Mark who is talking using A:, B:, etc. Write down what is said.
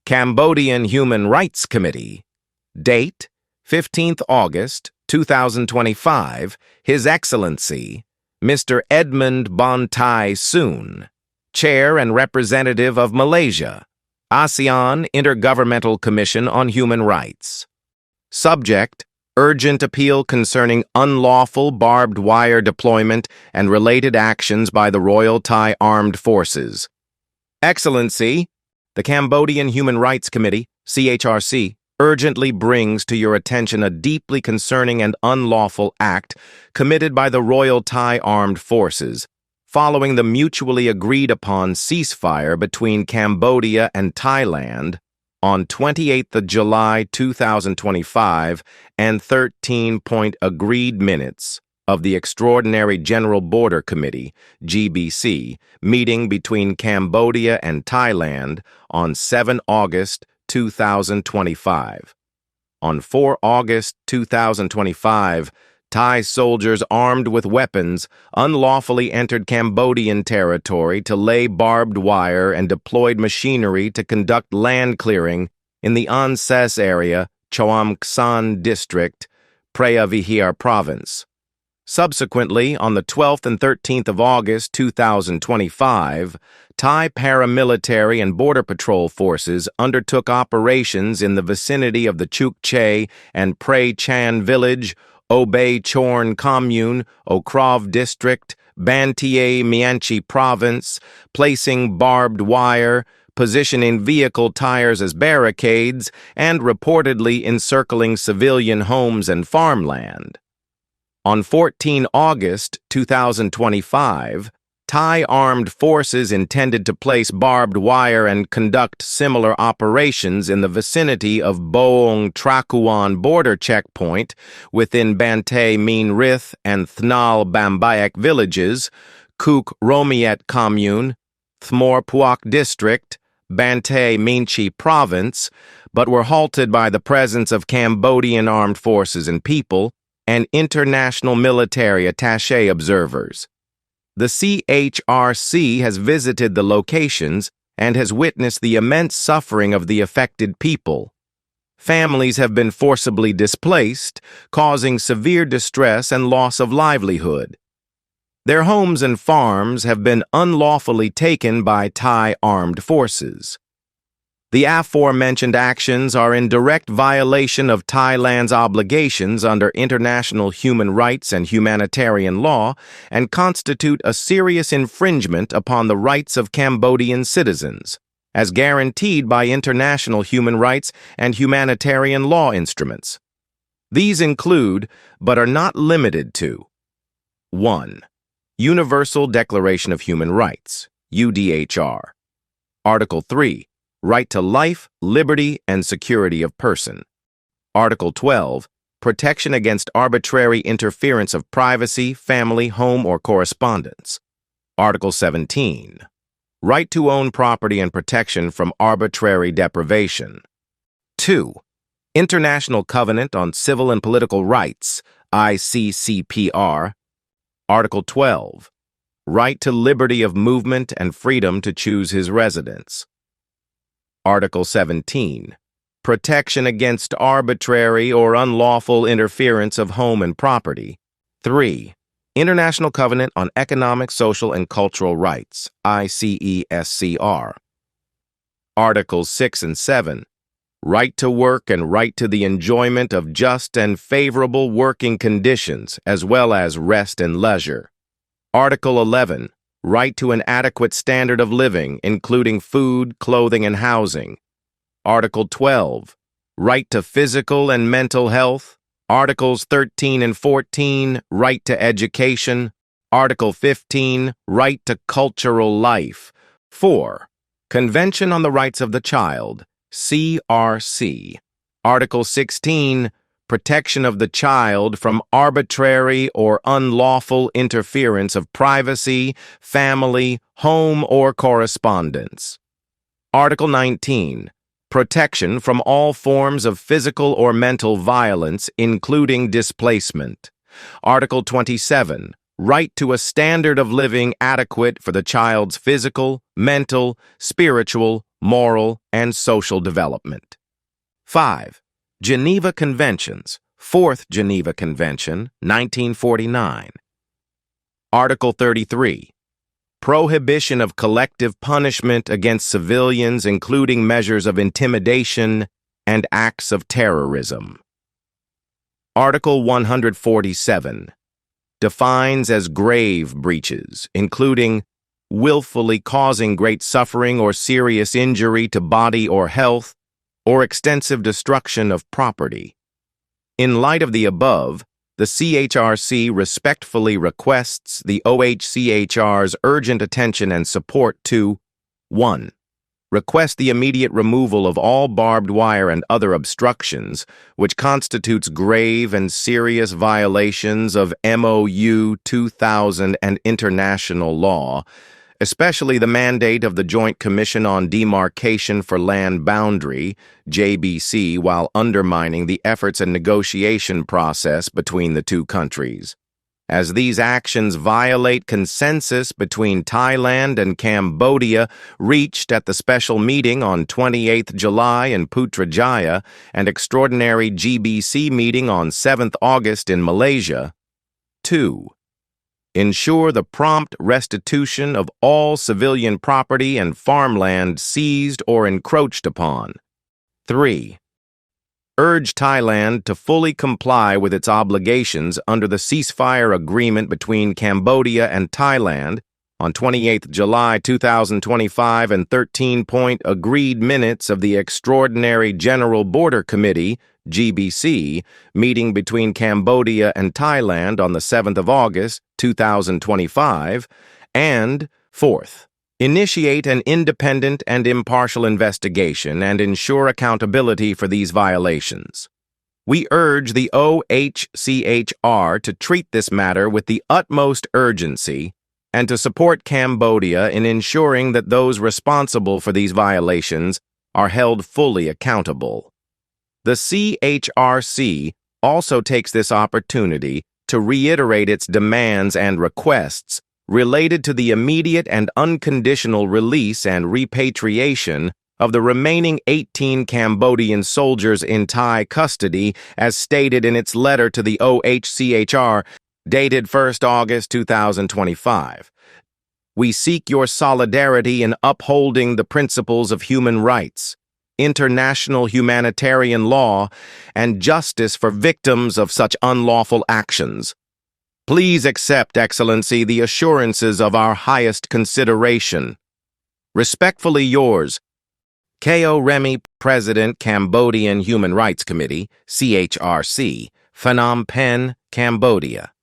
A: Cambodian Human Rights Committee. Date, 15th August, 2025, His Excellency, Mr. Edmund Bontai Soon, Chair and Representative of Malaysia, ASEAN Intergovernmental Commission on Human Rights. Subject, urgent appeal concerning unlawful barbed wire deployment and related actions by the Royal Thai Armed Forces. Excellency, the Cambodian Human Rights Committee, CHRC, urgently brings to your attention a deeply concerning and unlawful act committed by the Royal Thai Armed Forces, following the mutually agreed-upon ceasefire between Cambodia and Thailand on 28th July 2025 and 13-point agreed minutes of the Extraordinary General Border Committee, GBC, meeting between Cambodia and Thailand on 7 August 2025. On 4 August 2025, Thai soldiers armed with weapons unlawfully entered Cambodian territory to lay barbed wire and deployed machinery to conduct land clearing in the An Ses area, Choam Ksan District, Preah Vihear Province. Subsequently, on the 12th and 13th of August 2025, Thai paramilitary and Border Patrol forces undertook operations in the vicinity of the Chuk Che and Prey Chan village, Obey Chorn Commune, Okrav District, Banteay Mianchi Province, placing barbed wire, positioning vehicle tires as barricades, and reportedly encircling civilian homes and farmland. On 14 August 2025, Thai armed forces intended to place barbed wire and conduct similar operations in the vicinity of Boong Trakuan border checkpoint within Bantay Mien Rith and Thnal Bambayak villages, Kuk Romiet Commune, Thmor Puak District, Bantay Minchi Province, but were halted by the presence of Cambodian armed forces and people and international military attaché observers. The CHRC has visited the locations and has witnessed the immense suffering of the affected people. Families have been forcibly displaced, causing severe distress and loss of livelihood. Their homes and farms have been unlawfully taken by Thai armed forces. The aforementioned actions are in direct violation of Thailand's obligations under international human rights and humanitarian law and constitute a serious infringement upon the rights of Cambodian citizens, as guaranteed by international human rights and humanitarian law instruments. These include, but are not limited to: 1. Universal Declaration of Human Rights, UDHR. Article 3. Right to life, liberty, and security of person. Article 12, protection against arbitrary interference of privacy, family, home, or correspondence. Article 17, right to own property and protection from arbitrary deprivation. 2. International Covenant on Civil and Political Rights, ICCPR. Article 12, right to liberty of movement and freedom to choose his residence. Article 17, protection against arbitrary or unlawful interference of home and property. 3. International Covenant on Economic, Social, and Cultural Rights, ICESCR. Articles 6 and 7, right to work and right to the enjoyment of just and favorable working conditions, as well as rest and leisure. Article 11, right to an adequate standard of living, including food, clothing, and housing. Article 12, right to physical and mental health. Articles 13 and 14, right to education. Article 15, right to cultural life. 4. Convention on the Rights of the Child, CRC. Article 16, protection of the child from arbitrary or unlawful interference of privacy, family, home, or correspondence. Article 19, protection from all forms of physical or mental violence, including displacement. Article 27, right to a standard of living adequate for the child's physical, mental, spiritual, moral, and social development. 5. Geneva Conventions. Fourth Geneva Convention, 1949. Article 33. Prohibition of collective punishment against civilians, including measures of intimidation and acts of terrorism. Article 147. Defines as grave breaches, including willfully causing great suffering or serious injury to body or health, or extensive destruction of property. In light of the above, the CHRC respectfully requests the OHCHR's urgent attention and support to 1. Request the immediate removal of all barbed wire and other obstructions, which constitutes grave and serious violations of MOU 2000 and international law, especially the mandate of the Joint Commission on Demarcation for Land Boundary, JBC, while undermining the efforts and negotiation process between the two countries. As these actions violate consensus between Thailand and Cambodia reached at the special meeting on 28 July in Putrajaya and extraordinary GBC meeting on 7 August in Malaysia. 2. Ensure the prompt restitution of all civilian property and farmland seized or encroached upon. 3. Urge Thailand to fully comply with its obligations under the ceasefire agreement between Cambodia and Thailand on 28 July 2025 and 13-point agreed minutes of the Extraordinary General Border Committee, GBC, meeting between Cambodia and Thailand on the 7th of August 2025, and 4th, initiate an independent and impartial investigation and ensure accountability for these violations. We urge the OHCHR to treat this matter with the utmost urgency and to support Cambodia in ensuring that those responsible for these violations are held fully accountable. The CHRC also takes this opportunity to reiterate its demands and requests related to the immediate and unconditional release and repatriation of the remaining 18 Cambodian soldiers in Thai custody, as stated in its letter to the OHCHR, dated 1 August 2025. We seek your solidarity in upholding the principles of human rights, international humanitarian law, and justice for victims of such unlawful actions. Please accept, Excellency, the assurances of our highest consideration. Respectfully yours, K.O. Remy, President, Cambodian Human Rights Committee, CHRC, Phnom Penh, Cambodia.